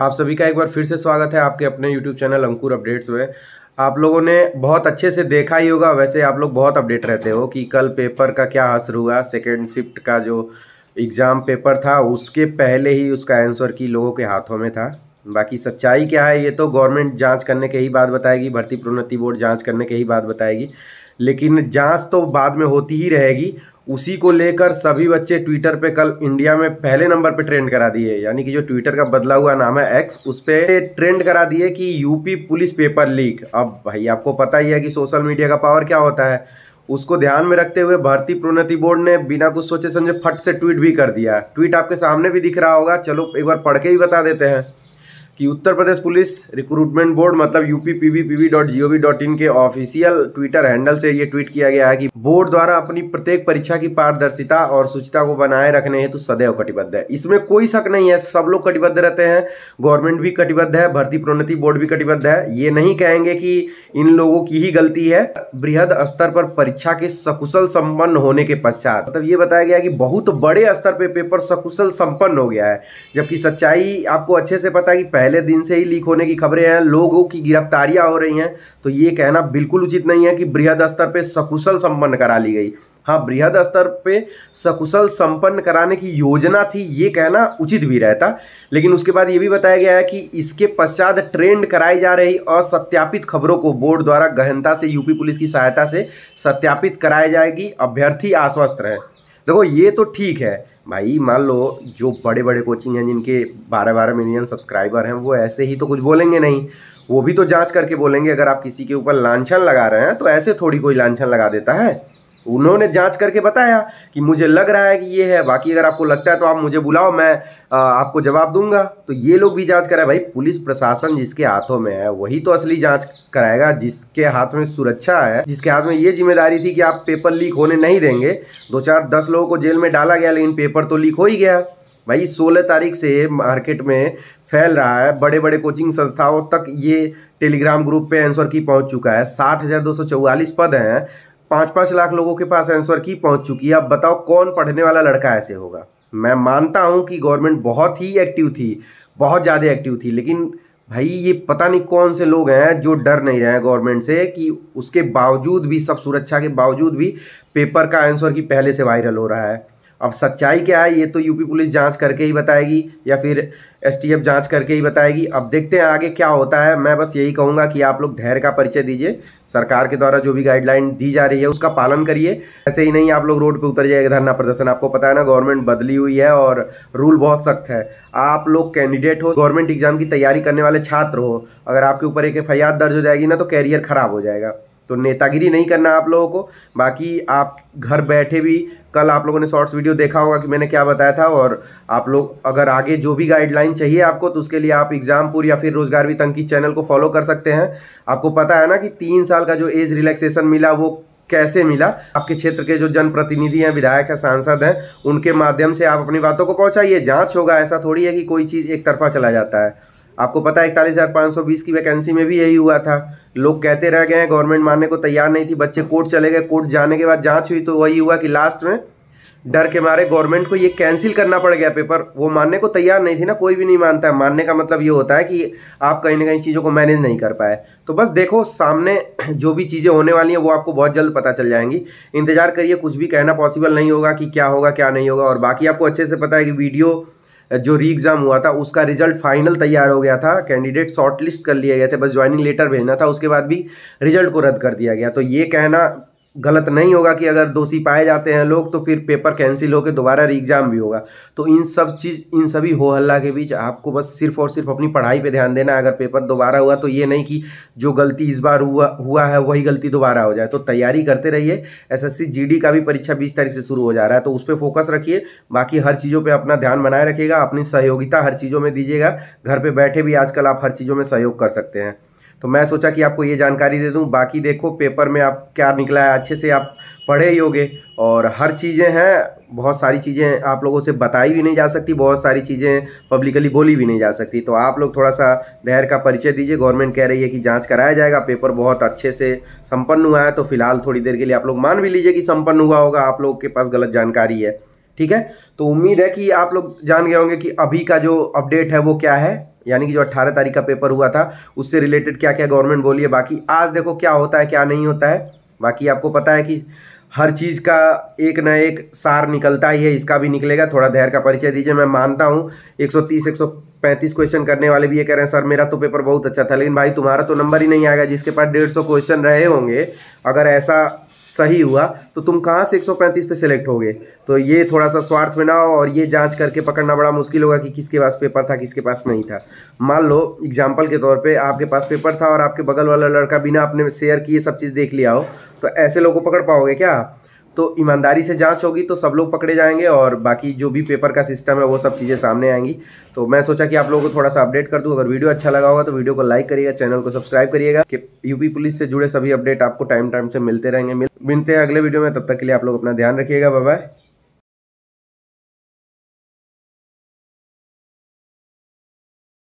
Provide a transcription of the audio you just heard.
आप सभी का एक बार फिर से स्वागत है आपके अपने YouTube चैनल अंकुर अपडेट्स में। आप लोगों ने बहुत अच्छे से देखा ही होगा, वैसे आप लोग बहुत अपडेट रहते हो कि कल पेपर का क्या असर हुआ। सेकेंड शिफ्ट का जो एग्ज़ाम पेपर था उसके पहले ही उसका आंसर की लोगों के हाथों में था। बाकी सच्चाई क्या है ये तो गवर्नमेंट जांच करने के ही बाद बताएगी, भर्ती प्रोन्नति बोर्ड जांच करने के ही बाद बताएगी। लेकिन जांच तो बाद में होती ही रहेगी। उसी को लेकर सभी बच्चे ट्विटर पे कल इंडिया में पहले नंबर पे ट्रेंड करा दिए, यानी कि जो ट्विटर का बदला हुआ नाम है एक्स, उस पे ट्रेंड करा दिए कि यूपी पुलिस पेपर लीक। अब भाई आपको पता ही है कि सोशल मीडिया का पावर क्या होता है। उसको ध्यान में रखते हुए भर्ती प्रोन्नति बोर्ड ने बिना कुछ सोचे समझे फट से ट्वीट भी कर दिया। ट्वीट आपके सामने भी दिख रहा होगा, चलो एक बार पढ़ के ही बता देते हैं कि Uttar Pradesh police recruitment board मतलब uppv.gov.in के ऑफिशियल ट्विटर हैंडल से ये ट्वीट किया गया है कि बोर्ड द्वारा अपनी प्रत्येक परीक्षा की पारदर्शिता और शुचिता को बनाए रखने हेतु सदैव कटिबद्ध है। इसमें कोई शक नहीं है, सब लोग कटिबद्ध रहते हैं, गवर्नमेंट भी कटिबद्ध है, भर्ती प्रोन्नति बोर्ड भी कटिबद्ध है। ये नहीं कहेंगे कि इन लोगों की ही गलती है। बृहद स्तर पर परीक्षा के सकुशल संपन्न होने के पश्चात मतलब ये बताया गया कि बहुत बड़े स्तर पर पेपर सकुशल संपन्न हो गया है, जबकि सच्चाई आपको अच्छे से पता है कि पहले दिन से ही लीक होने की खबरें हैं, लोगों की गिरफ्तारियां हो रही हैं। तो ये कहना बिल्कुल उचित नहीं है कि बृहद स्तर पे सकुशल संपन्न करा ली गई। हाँ, बृहद स्तर पे सकुशल संपन्न कराने की योजना थी, ये कहना उचित भी रहता। लेकिन उसके बाद ये भी बताया गया है कि इसके पश्चात ट्रेंड कराई जा रही असत्यापित खबरों को बोर्ड द्वारा गहनता से यूपी पुलिस की सहायता से सत्यापित कराई जाएगी। अभ्यर्थी आश्वस्त रहे। देखो ये तो ठीक है भाई, मान लो जो बड़े बड़े कोचिंग हैं जिनके 12-12 मिलियन सब्सक्राइबर हैं, वो ऐसे ही तो कुछ बोलेंगे नहीं, वो भी तो जांच करके बोलेंगे। अगर आप किसी के ऊपर लांछन लगा रहे हैं तो ऐसे थोड़ी कोई लांछन लगा देता है। उन्होंने जांच करके बताया कि मुझे लग रहा है कि ये है, बाकी अगर आपको लगता है तो आप मुझे बुलाओ, मैं आपको जवाब दूंगा। तो ये लोग भी जांच कराए। भाई पुलिस प्रशासन जिसके हाथों में है वही तो असली जांच कराएगा, जिसके हाथ में सुरक्षा है, जिसके हाथ में ये जिम्मेदारी थी कि आप पेपर लीक होने नहीं देंगे। 2-4-10 लोगों को जेल में डाला गया, लेकिन पेपर तो लीक हो ही गया। भाई 16 तारीख से मार्केट में फैल रहा है, बड़े बड़े कोचिंग संस्थाओं तक ये टेलीग्राम ग्रुप पे आंसर की पहुंच चुका है। 60,244 पद हैं, 5-5 लाख लोगों के पास आंसर की पहुंच चुकी है। अब बताओ कौन पढ़ने वाला लड़का ऐसे होगा। मैं मानता हूं कि गवर्नमेंट बहुत ही एक्टिव थी, बहुत ज़्यादा एक्टिव थी, लेकिन भाई ये पता नहीं कौन से लोग हैं जो डर नहीं रहे हैं गवर्नमेंट से कि उसके बावजूद भी, सब सुरक्षा के बावजूद भी पेपर का आंसर की पहले से वायरल हो रहा है। अब सच्चाई क्या है ये तो यूपी पुलिस जांच करके ही बताएगी या फिर एसटीएफ जांच करके ही बताएगी। अब देखते हैं आगे क्या होता है। मैं बस यही कहूँगा कि आप लोग धैर्य का परिचय दीजिए, सरकार के द्वारा जो भी गाइडलाइन दी जा रही है उसका पालन करिए। ऐसे ही नहीं आप लोग रोड पे उतर जाइएगा धरना प्रदर्शन। आपको पता है ना, गवर्नमेंट बदली हुई है और रूल बहुत सख्त है। आप लोग कैंडिडेट हो, गवर्नमेंट एग्जाम की तैयारी करने वाले छात्र हो, अगर आपके ऊपर एक FIR दर्ज हो जाएगी ना तो कैरियर खराब हो जाएगा। तो नेतागिरी नहीं करना आप लोगों को। बाकी आप घर बैठे भी, कल आप लोगों ने शॉर्ट्स वीडियो देखा होगा कि मैंने क्या बताया था। और आप लोग अगर आगे जो भी गाइडलाइन चाहिए आपको, तो उसके लिए आप एग्जामपुर या फिर रोजगार विद अंकित चैनल को फॉलो कर सकते हैं। आपको पता है ना कि 3 साल का जो एज रिलैक्सेशन मिला वो कैसे मिला। आपके क्षेत्र के जो जनप्रतिनिधि हैं, विधायक हैं, सांसद हैं, उनके माध्यम से आप अपनी बातों को पहुंचाइए। जांच होगा, ऐसा थोड़ी है कि कोई चीज़ एक तरफा चला जाता है। आपको पता है 41,520 की वैकेंसी में भी यही हुआ था। लोग कहते रह गए हैं, गवर्नमेंट मानने को तैयार नहीं थी, बच्चे कोर्ट चले गए, कोर्ट जाने के बाद जांच हुई तो वही हुआ कि लास्ट में डर के मारे गवर्नमेंट को ये कैंसिल करना पड़ गया पेपर। वो मानने को तैयार नहीं थी ना, कोई भी नहीं मानता है। मानने का मतलब ये होता है कि आप कहीं ना कहीं चीज़ों को मैनेज नहीं कर पाए। तो बस देखो सामने जो भी चीज़ें होने वाली हैं वो आपको बहुत जल्द पता चल जाएंगी। इंतजार करिए, कुछ भी कहना पॉसिबल नहीं होगा कि क्या होगा क्या नहीं होगा। और बाकी आपको अच्छे से पता है कि वीडियो जो री एग्ज़ाम हुआ था उसका रिजल्ट फाइनल तैयार हो गया था, कैंडिडेट शॉर्टलिस्ट कर लिए गए थे, बस ज्वाइनिंग लेटर भेजना था, उसके बाद भी रिजल्ट को रद्द कर दिया गया। तो ये कहना गलत नहीं होगा कि अगर दोषी पाए जाते हैं लोग तो फिर पेपर कैंसिल होकर दोबारा री एग्ज़ाम भी होगा। तो इन सभी हो हल्ला के बीच आपको बस सिर्फ और सिर्फ अपनी पढ़ाई पे ध्यान देना है। अगर पेपर दोबारा हुआ तो ये नहीं कि जो गलती इस बार हुआ है वही गलती दोबारा हो जाए। तो तैयारी करते रहिए। SSC GD का भी परीक्षा 20 तारीख से शुरू हो जा रहा है, तो उस पर फोकस रखिए। बाकी हर चीज़ों पर अपना ध्यान बनाए रखिएगा, अपनी सहयोगिता हर चीज़ों में दीजिएगा। घर पर बैठे भी आजकल आप हर चीज़ों में सहयोग कर सकते हैं। तो मैं सोचा कि आपको ये जानकारी दे दूं। बाकी देखो पेपर में आप क्या निकला है, अच्छे से आप पढ़े ही होगे। और हर चीज़ें हैं, बहुत सारी चीज़ें आप लोगों से बताई भी नहीं जा सकती, बहुत सारी चीज़ें पब्लिकली बोली भी नहीं जा सकती। तो आप लोग थोड़ा सा धैर्य का परिचय दीजिए। गवर्नमेंट कह रही है कि जांच कराया जाएगा, पेपर बहुत अच्छे से संपन्न हुआ है। तो फिलहाल थोड़ी देर के लिए आप लोग मान भी लीजिए कि संपन्न हुआ होगा, आप लोगों के पास गलत जानकारी है। ठीक है, तो उम्मीद है कि आप लोग जान गए होंगे कि अभी का जो अपडेट है वो क्या है। यानी कि जो 18 तारीख का पेपर हुआ था उससे रिलेटेड क्या क्या गवर्नमेंट बोली है। बाकी आज देखो क्या होता है क्या नहीं होता है। बाकी आपको पता है कि हर चीज़ का एक न एक सार निकलता ही है, इसका भी निकलेगा। थोड़ा धैर्य का परिचय दीजिए। मैं मानता हूँ 130 135 क्वेश्चन करने वाले भी ये कह रहे हैं सर मेरा तो पेपर बहुत अच्छा था, लेकिन भाई तुम्हारा तो नंबर ही नहीं आएगा। जिसके पास 150 क्वेश्चन रहे होंगे, अगर ऐसा सही हुआ तो तुम कहाँ से 135 पे सिलेक्ट होगे। तो ये थोड़ा सा स्वार्थ में ना हो, और ये जांच करके पकड़ना बड़ा मुश्किल होगा कि किसके पास पेपर था किसके पास नहीं था। मान लो एग्जाम्पल के तौर पे आपके पास पेपर था और आपके बगल वाला लड़का बिना अपने शेयर किए सब चीज़ देख लिया हो, तो ऐसे लोगों को पकड़ पाओगे क्या। तो ईमानदारी से जांच होगी तो सब लोग पकड़े जाएंगे, और बाकी जो भी पेपर का सिस्टम है वो सब चीज़ें सामने आएंगी। तो मैं सोचा कि आप लोगों को थोड़ा सा अपडेट कर दूं। अगर वीडियो अच्छा लगा होगा तो वीडियो को लाइक करिएगा, चैनल को सब्सक्राइब करिएगा कि यूपी पुलिस से जुड़े सभी अपडेट आपको टाइम टाइम से मिलते रहेंगे। मिलते हैं अगले वीडियो में, तब तक के लिए आप लोग अपना ध्यान रखिएगा। Bye bye.